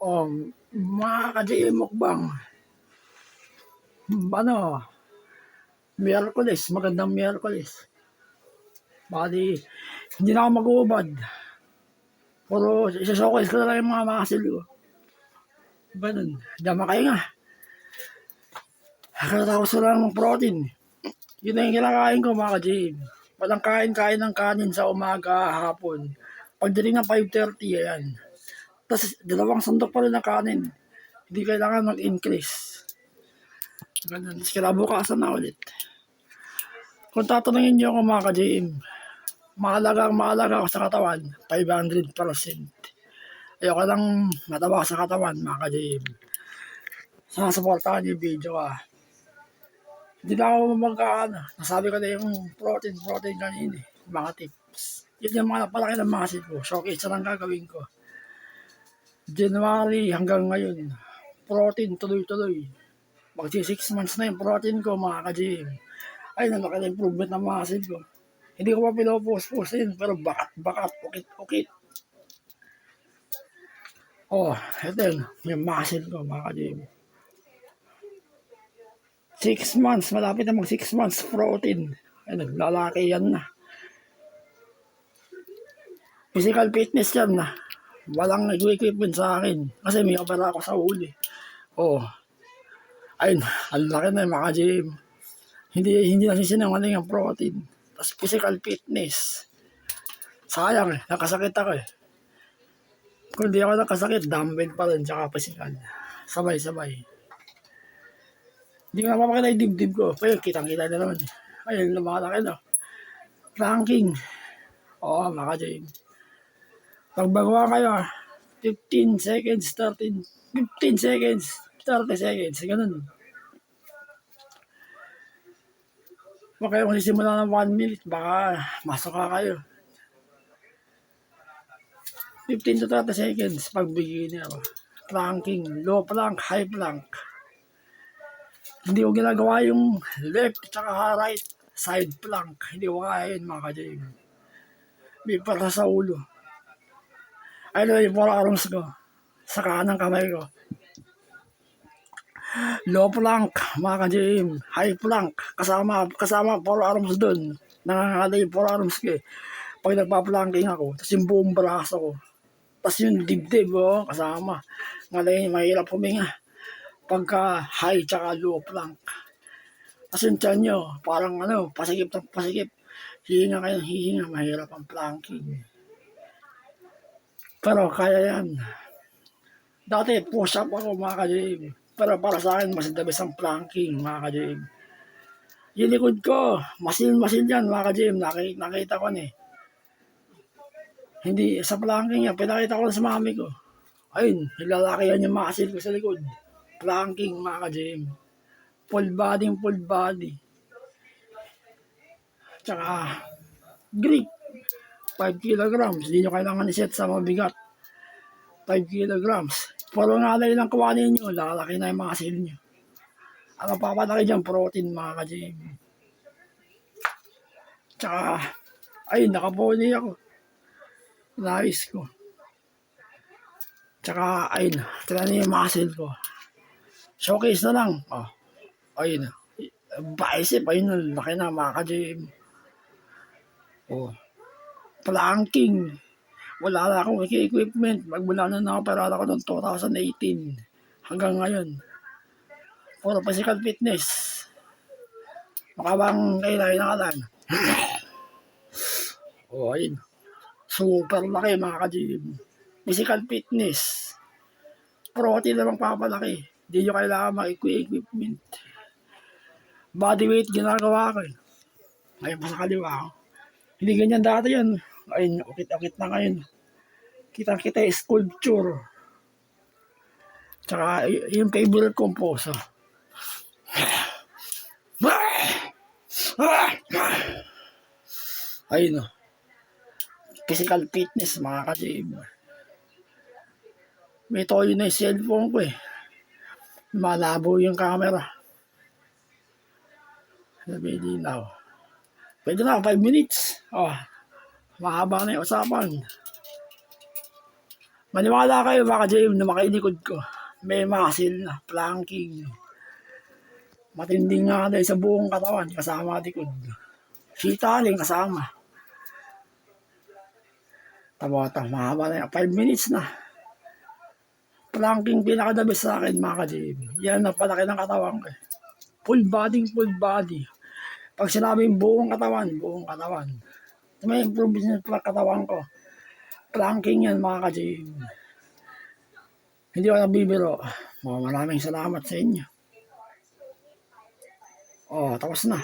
Mga ka-GM mukbang, ano, Miyerkules, magandang Miyerkules. Bali, hindi na ako mag-uubad. Puro isasokis ko na lang yung mga muscle ko. Ganun, dama kayo nga. Kakatapos ko lang ng protein. Yun na yung kinakain ko mga ka-GM. Walang kain ng kanin sa umaga, hapon. Pagdating ng 5:30, ayan. Tapos, 2 sandok pa rin ng kanin. Hindi kailangan mag-increase. Ganun, tapos kinabukasan na ulit. Kung tatanungin niyo ako mga ka-GM, mahalaga ako sa katawan, 500%. Ayoko lang mataba sa katawan, mga ka-GM. Sasuportahan yung video ka. Hindi na ako nasabi ko na yung protein kanina, mga tips. Yun yung mga napalaki ng muscle ko. Showcase na lang gagawin ko. January hanggang ngayon, protein tuloy-tuloy. Magsi 6 months na yung protein ko, mga ka-GM. Ay, nalaki na improvement ng muscle ko. Hindi ko pa pinupost yun, pero bakat, ukit. Ito yun, yung muscle ko, mga ka-GM. 6 months, malapit na mag 6 months protein. Ay, naglalaki yan na. Physical fitness yan na. Walang equipment sa akin. Kasi may opera ako sa uli. Ayun, ang laki na yung mga ka-GM. Hindi nasisinungaling ang protein. Tapos physical fitness. Sayang nakasakit ako eh. Kung di ako nakasakit, dumbbell pa rin, tsaka physical. Sabay-sabay. Hindi ko napapakita yung dibdib ko. Pero kitang-kita na naman. Ayun, lumalaki na. Ranking. Mga ka-GM. Pagbagawa kayo, 15 seconds, 15 seconds, 30 seconds, ganun. Huwag kayong sisimula ng 1 minute, baka masuka kayo. 15 to 30 seconds pag beginner. Planking, low plank, high plank. Hindi ko ginagawa yung left at right side plank. Hindi ko kaya yun, mga ka-GM. May para sa ulo. Ayun yung forearms ko. Sa kanang kamay ko. Low plank, mga ka-GM. High plank. Kasama forearms dun. Nangangalay yung forearms ko eh. Pag nagpa-planking ako, tapos yung buong braso ko. Tapos yung dibdib, kasama. Ngalay, mahirap huminga. Pagka high tsaka low plank. Tapos yung tiyan nyo, parang pasikip. Hihinga kayo, mahirap ang planking. Pero kaya yan. Dati push up ako, mga ka-GM. Pero para sa akin, mas the best ang planking, mga ka-GM. Yung likod ko, masin yan, mga ka-GM. Nakita ko na eh. Hindi, sa planking yan, pinakita ko sa mami ko. Ayun, nilalaki yan yung muscle ko sa likod. Planking, mga ka-GM. Full body. Tsaka, grip. 5 kilograms. Hindi nyo kailangan iset sa mabigat. 5 kilograms. Puro ngalay lang kuwanin nyo, lalaki na yung muscle nyo. Ang papalaki dyan, protein, mga ka-GM. Tsaka, ayun, nakapuli ako. Nice ko. Tsaka, ayun, tira na yung muscle ko. Showcase na lang. Ayun. Bicep, ayun, laki na, mga ka-GM. Planking. Wala na akong equipment. Magmula na nakaparada ko noong 2018. Hanggang ngayon. Puro physical fitness. Makabang kailangan. Ayun. Super laki, mga ka-GM. Physical fitness. Protein namang papalaki. Hindi nyo kailangan mag-equipment. Body weight ginagawa ko eh. Ayun pa sa kaliwa ako. Hindi ganyan dati yan. Ayun, ukit na ngayon. Kita sculpture. Tsaka yung favorite kong pose. Ayun. Physical fitness, mga ka-GM. May toyo na yung cellphone ko eh. Malabo yung camera. Sabi linaw. Pwede na, 5 minutes. Mahaba na yung usapan. Maniwala kayo mga ka-JM na makailikod ko. May muscle na, planking. Matinding nga dahil sa buong katawan, kasama likod. Sitaling kasama. Tabata, mahaba na yan. 5 minutes na. Planking pinakadabis sa akin mga ka-JM. Yan ang palaki ng katawan ko. Full body. Pag sinabing buong katawan, buong katawan. May improvement sa katawan ko. Planking yan mga ka-JM. Hindi ko nabibiro. Maraming salamat sa inyo. Oh, tapos na.